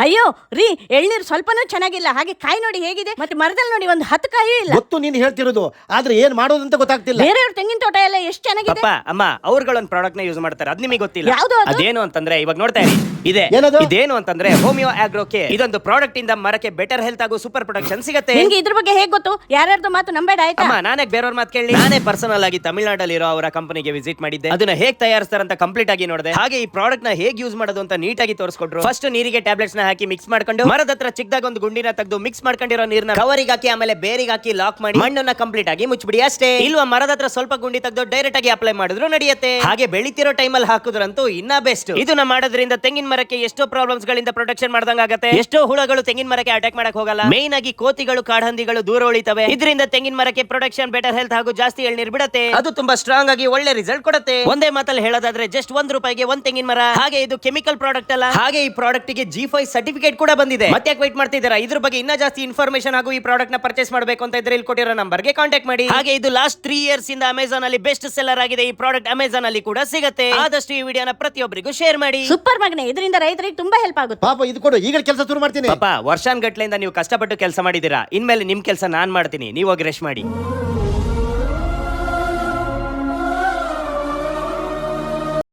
ಅಯ್ಯೋ ರೀ, ಎಳ್ನೀರು ಸ್ವಲ್ಪನೂ ಚೆನ್ನಾಗಿಲ್ಲ. ಹಾಗೆ ಕಾಯಿ ನೋಡಿ ಹೇಗಿದೆ, ಮತ್ತೆ ಮರದಲ್ಲಿ ನೋಡಿ ಒಂದು 10 ಕಾಯಿ ಇಲ್ಲ. ಗೊತ್ತು ನೀನ್ ಹೇಳ್ತಿರೋದು, ಆದ್ರೆ ಏನ್ ಮಾಡೋದಂತ ಗೊತ್ತಾಗ್ತಿಲ್ಲ. ಬೇರೆಯವ್ರ ತೆಂಗಿನ ತೋಟ ಎಲ್ಲ ಎಷ್ಟು ಚೆನ್ನಾಗಿದೆ. ಪಪ್ಪ ಅಮ್ಮ ಅವ್ರುಗಳೊಂದು ಪ್ರಾಡಕ್ಟ್ ನ ಯೂಸ್ ಮಾಡ್ತಾರೆ, ಅದ್ ನಿಮಗೆ ಗೊತ್ತಿಲ್ಲ. ಯಾವ್ದು ಅದು? ಅದೇನು ಅಂತಂದ್ರೆ ಇವಾಗ ನೋಡ್ತಾ ಇರಿ, ಇದೆ ಏನದು? ಇದೇನು ಅಂತಂದ್ರೆ ಹೋಮಿಯೋ ಆಗ್ರೋಕೆ. ಇದೊಂದು ಪ್ರಾಡಕ್ಟ್ ಇಂದ ಮರಕ್ಕೆ ಬೆಟರ್ ಹೆಲ್ತ್ ಹಾಗೂ ಸೂಪರ್ ಪ್ರೊಡಕ್ಷನ್ ಸಿಗುತ್ತೆ. ನಿಮ್ಗೆ ಇದ್ರ ಬಗ್ಗೆ ಹೇಗ್ ಗೊತ್ತು? ಯಾರ್ಯಾರ್ದು ಮಾತು ನಂಬೇಡ ಆಯ್ತಾ? ಅಮ್ಮ ನಾನೇ ಬೇರೆಯವ್ರ ಮಾತು ಕೇಳಿ, ನಾನೇ ಪರ್ಸನಲ್ ಆಗಿ ತಮಿಳ್ನಾಡಲ್ಲಿ ಇರೋ ಅವರ ಕಂಪನಿಗೆ ವಿಸಿಟ್ ಮಾಡಿದ್ದೆ. ಅದನ್ನ ಹೇಗ್ ತಯಾರಿಸ್ತಾರಂತ ಕಂಪ್ಲೀಟ್ ಆಗಿ ನೋಡಿದೆ. ಹಾಗೆ ಈ ಪ್ರಾಡಕ್ಟ್ ನ ಹೇಗ್ ಯೂಸ್ ಮಾಡೋದು ಅಂತ ನೀಟಾಗಿ ತೋರಿಸ್ಕೊಟ್ರು. ಫಸ್ಟ್ ನೀರಿಗೆ ಟ್ಯಾಬ್ಲೆಟ್ಸ್ ನ ಹಾಕಿ ಮಿಕ್ಸ್ ಮಾಡ್ಕೊಂಡು ಮರದ ಹತ್ರ ಚಿಕ್ಕದಾಗ ಒಂದು ಗುಂಡಿನ ತೆಗೆದು ಮಿಕ್ಸ್ ಮಾಡ್ಕೊಂಡಿರೋ ನೀರ್ನ ಕವರಿಗೆ ಹಾಕಿ ಆಮೇಲೆ ಬೇರಿಗೆ ಹಾಕಿ ಲಾಕ್ ಮಾಡಿ ಮಣ್ಣನ್ನ ಕಂಪ್ಲೀಟ್ ಆಗಿ ಮುಚ್ಚಿಬಿಡಿ ಅಷ್ಟೇ. ಇಲ್ವಾ ಮರದ ಹತ್ರ ಸ್ವಲ್ಪ ಗುಂಡಿ ತೆಗೆದು ಡೈರೆಕ್ಟ್ ಆಗಿ ಅಪ್ಲೈ ಮಾಡಿದ್ರು ನಡೆಯುತ್ತೆ. ಹಾಗೆ ಬೆಳಿತಿರೋ ಟೈಮಲ್ಲಿ ಹಾಕುದ್ರಂತೂ ಇನ್ನ ಬೆಸ್ಟ್. ಇದನ್ನ ಮಾಡೋದ್ರಿಂದ ತೆಂಗಿನ ಮರಕ್ಕೆ ಎಷ್ಟೋ ಪ್ರಾಬ್ಲಮ್ಸ್ ಗಳಿಂದ ಪ್ರೊಟೆಕ್ಷನ್ ಮಾಡ್ದಂಗ ಆಗುತ್ತೆ. ಎಷ್ಟೋ ಹುಳಗಳು ತೆಂಗಿನ ಮರಕ್ಕೆ ಅಟ್ಯಾಕ್ ಮಾಡಕ್ ಹೋಗಲ್ಲ. ಮೇನ್ ಆಗಿ ಕೋತಿಗಳು ಕಾಡಹಂದಿಗಳು ದೂರ ಉಳಿತವೆ. ಇದರಿಂದ ತೆಂಗಿನ ಮರಕ್ಕೆ ಪ್ರೊಟೆಕ್ಷನ್, ಬೆಟರ್ ಹೆಲ್ತ್ ಹಾಗೂ ಜಾಸ್ತಿ ಎಳ್ನೀರು ಬಿಡುತ್ತೆ. ಅದು ತುಂಬಾ ಸ್ಟ್ರಾಂಗ್ ಆಗಿ ಒಳ್ಳೆ ರಿಸಲ್ಟ್ ಕೊಡುತ್ತೆ. ಒಂದೇ ಮಾತಲ್ಲಿ ಹೇಳೋದಾದ್ರೆ ಜಸ್ಟ್ ₹1 ಒಂದ್ ತೆಂಗಿನ ಮರ. ಹಾಗೆ ಇದು ಕೆಮಿಕಲ್ ಪ್ರಾಡಕ್ಟ್ ಅಲ್ಲ. ಹಾಗೆ ಈ ಪ್ರಾಡಕ್ಟ್ ಗೆ G5 ಸರ್ಟಿಫಿಕೇಟ್ ಕೂಡ ಬಂದಿದೆ. ಮತ್ತೆ ಯಾಕೆ ವೈಟ್ ಮಾಡ್ತಿದ್ದೀರಾ? ಇದ್ರ ಬಗ್ಗೆ ಇನ್ನೂ ಜಾಸ್ತಿ ಇನ್ಫಾರ್ಮೇಶನ್ ಹಾಗೂ ಈ ಪ್ರಾಡಕ್ಟ್ ನ ಪರ್ಚೇಸ್ ಮಾಡಬೇಕು ಅಂತ ಇದ್ರೆ ಇಲ್ಲಿ ಕೊಟ್ಟಿರೋ ನಂಬರ್ ಗೆ ಕಾಂಟ್ಯಾಕ್ಟ್ ಮಾಡಿ. ಹಾಗೆ ಇದು ಲಾಸ್ಟ್ 3 ಇಯರ್ಸ್ ಇಂದ ಅಮೆಜಾನ್ ಅಲ್ಲಿ ಬೆಸ್ಟ್ ಸೆಲ್ಲರ್ ಆಗಿದೆ. ಈ ಪ್ರಾಡಕ್ಟ್ ಅಮೆಜಾನ್ ಅಲ್ಲಿ ಕೂಡ ಸಿಗುತ್ತೆ. ಆದಷ್ಟು ಈ ವಿಡಿಯೋನ ಪ್ರತಿಯೊಬ್ಬರಿಗೂ ಶೇರ್ ಮಾಡಿ. ಸೂಪರ್ ಮಗನೇ, ಇದರಿಂದ ರೈತರಿಗೆ ತುಂಬಾ ಹೆಲ್ಪ್ ಆಗುತ್ತೆ. ಪಾಪ ಇದು ಕೊಡು, ಈಗ ಕೆಲಸ ಶುರು ಮಾಡ್ತೀನಿ. ಪಾಪ ವರ್ಷಾನ್ಗಟ್ಲೆಯಿಂದ ನೀವು ಕಷ್ಟಪಟ್ಟು ಕೆಲಸ ಮಾಡಿದೀರಾ. ಇನ್ಮೇಲೆ ನಿಮ್ ಕೆಲಸ ನಾನ್ ಮಾಡ್ತೀನಿ, ನೀವು ಹೋಗಿ ರೆಸ್ಟ್ ಮಾಡಿ.